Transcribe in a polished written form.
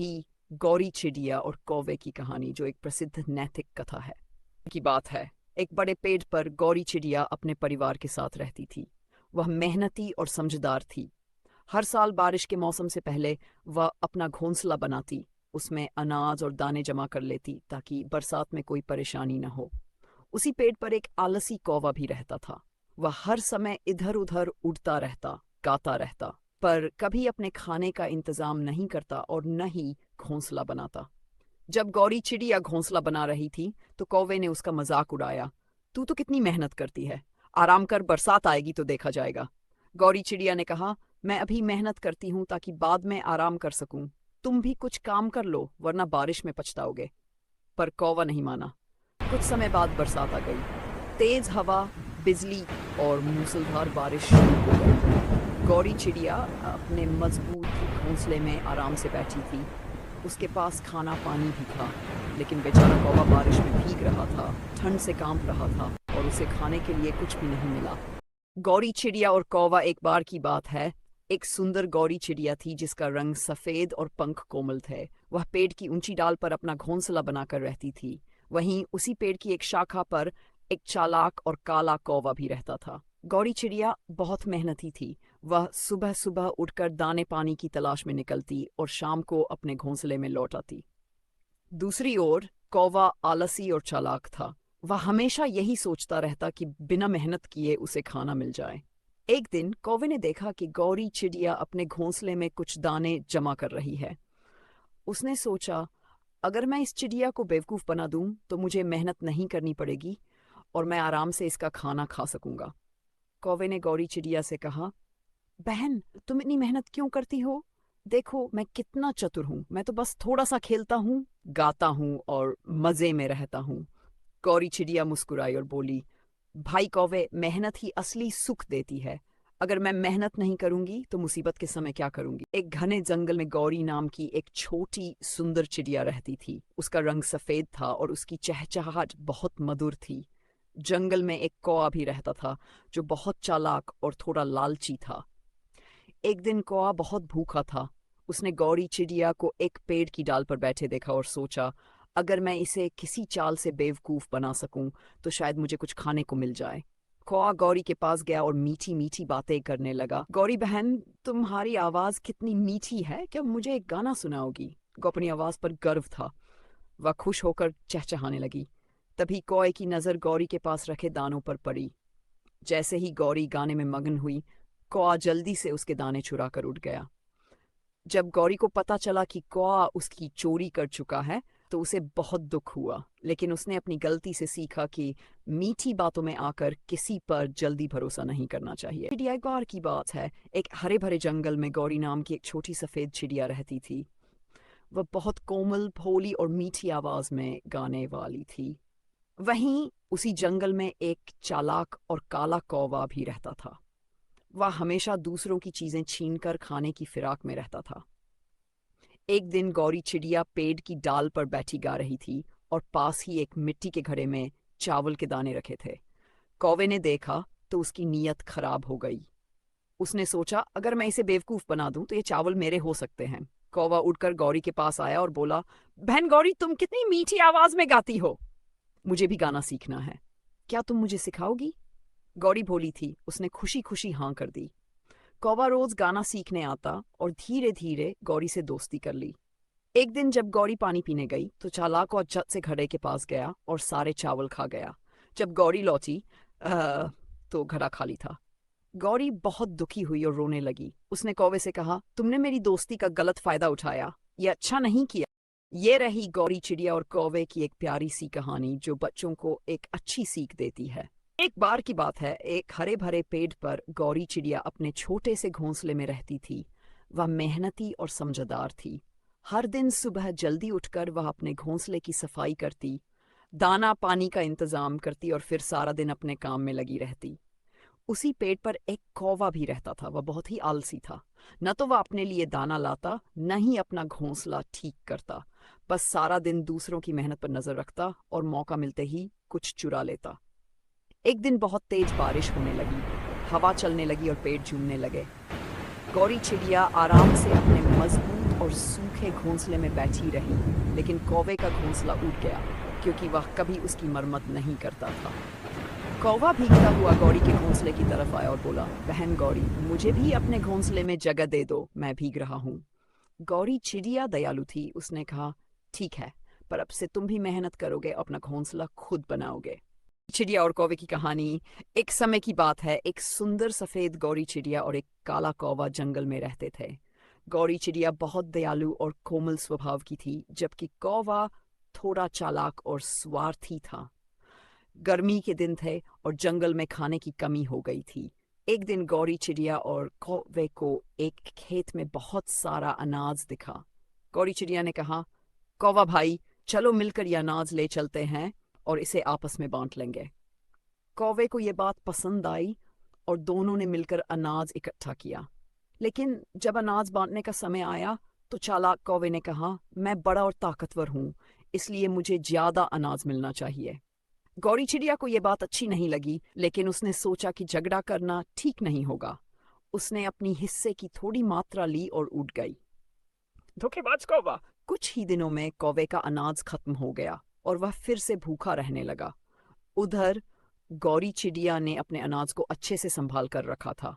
ही गौरी चिड़िया और कौवे की कहानी, जो एक प्रसिद्ध नैतिक कथा है की बात है। एक बड़े पेड़ पर गौरी चिड़िया अपने परिवार के साथ रहती थी। वह मेहनती और समझदार थी। हर साल बारिश के मौसम से पहले वह अपना घोंसला बनाती, उसमें अनाज और दाने जमा कर लेती ताकि बरसात में कोई परेशानी न हो। उसी पेड़ पर एक आलसी कौवा भी रहता था। वह हर समय इधर उधर उड़ता रहता, गाता रहता, पर कभी अपने खाने का इंतजाम नहीं करता और न ही घोंसला बनाता। जब गौरी चिड़िया घोंसला बना रही थी तो कौवे ने उसका मजाक उड़ाया। तू तो कितनी मेहनत करती है, आराम कर, बरसात आएगी तो देखा जाएगा। गौरी चिड़िया ने कहा, मैं अभी मेहनत करती हूँ ताकि बाद में आराम कर सकूं। तुम भी कुछ काम कर लो वरना बारिश में पछताओगे। पर कौवा नहीं माना। कुछ समय बाद बरसात आ गई। तेज हवा, बिजली और मूसलाधार बारिश शुरू हो गई। गौरी चिड़िया अपने मजबूत घोंसले में आराम से बैठी थी। उसके पास खाना पानी भी था, लेकिन बेचारा कौवा बारिश में भीग रहा था, ठंड से कांप रहा था और उसे खाने के लिए कुछ भी नहीं मिला। गौरी चिड़िया और कौवा। एक बार की बात है, एक सुंदर गौरी चिड़िया थी जिसका रंग सफेद और पंख कोमल थे। वह पेड़ की ऊंची डाल पर अपना घोंसला बनाकर रहती थी। वहीं उसी पेड़ की एक शाखा पर एक चालाक और काला कौवा भी रहता था। गौरी चिड़िया बहुत मेहनती थी। वह सुबह सुबह उठकर दाने पानी की तलाश में निकलती और शाम को अपने घोंसले में लौट आती। दूसरी ओर कौवा आलसी और चालाक था। वह हमेशा यही सोचता रहता कि बिना मेहनत किए उसे खाना मिल जाए। एक दिन कौवे ने देखा कि गौरी चिड़िया अपने घोंसले में कुछ दाने जमा कर रही है। उसने सोचा, अगर मैं इस चिड़िया को बेवकूफ बना दूं तो मुझे मेहनत नहीं करनी पड़ेगी और मैं आराम से इसका खाना खा सकूंगा। कौवे ने गौरी चिड़िया से कहा, बहन, तुम इतनी मेहनत क्यों करती हो? देखो मैं कितना चतुर हूँ, मैं तो बस थोड़ा सा खेलता हूँ, गाता हूँ और मजे में रहता हूँ। गौरी चिड़िया मुस्कुराई और बोली, भाई कौवे, मेहनत ही असली सुख देती है। अगर मैं मेहनत नहीं करूंगी तो मुसीबत के समय क्या करूंगी? एक घने जंगल में गौरी नाम की एक छोटी सुंदर चिड़िया रहती थी। उसका रंग सफेद था और उसकी चहचहाहट बहुत मधुर थी। जंगल में एक कौवा भी रहता था जो बहुत चालाक और थोड़ा लालची था। एक दिन कौवा बहुत भूखा था। उसने गौरी चिड़िया को एक पेड़ की डाल पर बैठे देखा और सोचा, अगर मैं इसे किसी चाल से बेवकूफ बना सकूं तो शायद मुझे कुछ खाने को मिल जाए। कौवा गौरी के पास गया और मीठी मीठी बातें करने लगा। गौरी बहन, तुम्हारी आवाज कितनी मीठी है, क्या मुझे एक गाना सुनाओगी? को अपनी आवाज पर गर्व था। वह खुश होकर चहचहाने लगी। तभी कौवे की नजर गौरी के पास रखे दानों पर पड़ी। जैसे ही गौरी गाने में मगन हुई, कौवा जल्दी से उसके दाने चुरा कर उड़ गया। जब गौरी को पता चला कि कौवा उसकी चोरी कर चुका है तो उसे बहुत दुख हुआ, लेकिन उसने अपनी गलती से सीखा कि मीठी बातों में आकर किसी पर जल्दी भरोसा नहीं करना चाहिए। चिड़िया एक बार की बात है, एक हरे भरे जंगल में गौरी नाम की एक छोटी सफेद चिड़िया रहती थी। वह बहुत कोमल, भोली और मीठी आवाज में गाने वाली थी। वहीं उसी जंगल में एक चालाक और काला कौवा भी रहता था। वह हमेशा दूसरों की चीजें छीनकर खाने की फिराक में रहता था। एक दिन गौरी चिड़िया पेड़ की डाल पर बैठी गा रही थी और पास ही एक मिट्टी के घड़े में चावल के दाने रखे थे। कौवे ने देखा तो उसकी नीयत खराब हो गई। उसने सोचा, अगर मैं इसे बेवकूफ बना दूं तो ये चावल मेरे हो सकते हैं। कौवा उठकर गौरी के पास आया और बोला, बहन गौरी, तुम कितनी मीठी आवाज में गाती हो। मुझे भी गाना सीखना है, क्या तुम मुझे सिखाओगी? गौरी भोली थी, उसने खुशी खुशी हाँ कर दी। कौवा रोज गाना सीखने आता और धीरे धीरे गौरी से दोस्ती कर ली। एक दिन जब गौरी पानी पीने गई तो चालाक और झट से घड़े के पास गया और सारे चावल खा गया। जब गौरी लौटी तो घड़ा खाली था। गौरी बहुत दुखी हुई और रोने लगी। उसने कौवे से कहा, तुमने मेरी दोस्ती का गलत फायदा उठाया, ये अच्छा नहीं किया। ये रही गौरी चिड़िया और कौवे की एक प्यारी सी कहानी जो बच्चों को एक अच्छी सीख देती है। एक बार की बात है, एक हरे भरे पेड़ पर गौरी चिड़िया अपने छोटे से घोंसले में रहती थी। वह मेहनती और समझदार थी। हर दिन सुबह जल्दी उठकर वह अपने घोंसले की सफाई करती, दाना पानी का इंतजाम करती और फिर सारा दिन अपने काम में लगी रहती। उसी पेड़ पर एक कौवा भी रहता था। वह बहुत ही आलसी था। न तो वह अपने लिए दाना लाता, न ही अपना घोंसला ठीक करता, बस सारा दिन दूसरों की मेहनत पर नजर रखता और मौका मिलते ही कुछ चुरा लेता। एक दिन बहुत तेज बारिश होने लगी, हवा चलने लगी और पेड़ झूमने लगे। गौरी चिड़िया आराम से अपने मजबूत और सूखे घोंसले में बैठी रही, लेकिन कौवे का घोंसला उड़ गया क्योंकि वह कभी उसकी मरम्मत नहीं करता था। कौवा भीगता हुआ गौरी के घोंसले की तरफ आया और बोला, बहन गौरी, मुझे भी अपने घोंसले में जगह दे दो, मैं भीग रहा हूँ। गौरी चिड़िया दयालु थी, उसने कहा, ठीक है, पर अब से तुम भी मेहनत करोगे, अपना घोंसला खुद बनाओगे। चिड़िया और कौवे की कहानी। एक समय की बात है, एक सुंदर सफेद गौरी चिड़िया और एक काला कौवा जंगल में रहते थे। गौरी चिड़िया बहुत दयालु और कोमल स्वभाव की थी, जबकि कौवा थोड़ा चालाक और स्वार्थी था। गर्मी के दिन थे और जंगल में खाने की कमी हो गई थी। एक दिन गौरी चिड़िया और कौवे को एक खेत में बहुत सारा अनाज दिखा। गौरी चिड़िया ने कहा, कौवा भाई, चलो मिलकर ये अनाज ले चलते हैं और इसे आपस में बांट लेंगे। कौवे को ये बात पसंद आई और दोनों ने मिलकर अनाज इकट्ठा किया। लेकिन जब अनाज बांटने का समय आया तो चालाक कौवे ने कहा, मैं बड़ा और ताकतवर हूँ, इसलिए मुझे ज्यादा अनाज मिलना चाहिए। गौरी चिड़िया को यह बात अच्छी नहीं लगी, लेकिन उसने सोचा कि झगड़ा करना ठीक नहीं होगा। उसने अपनी हिस्से की थोड़ी मात्रा ली और उड़ गई। धोखेबाज कौवा। कुछ ही दिनों में कौवे का अनाज खत्म हो गया और वह फिर से भूखा रहने लगा। उधर गौरी चिड़िया ने अपने अनाज को अच्छे से संभाल कर रखा था।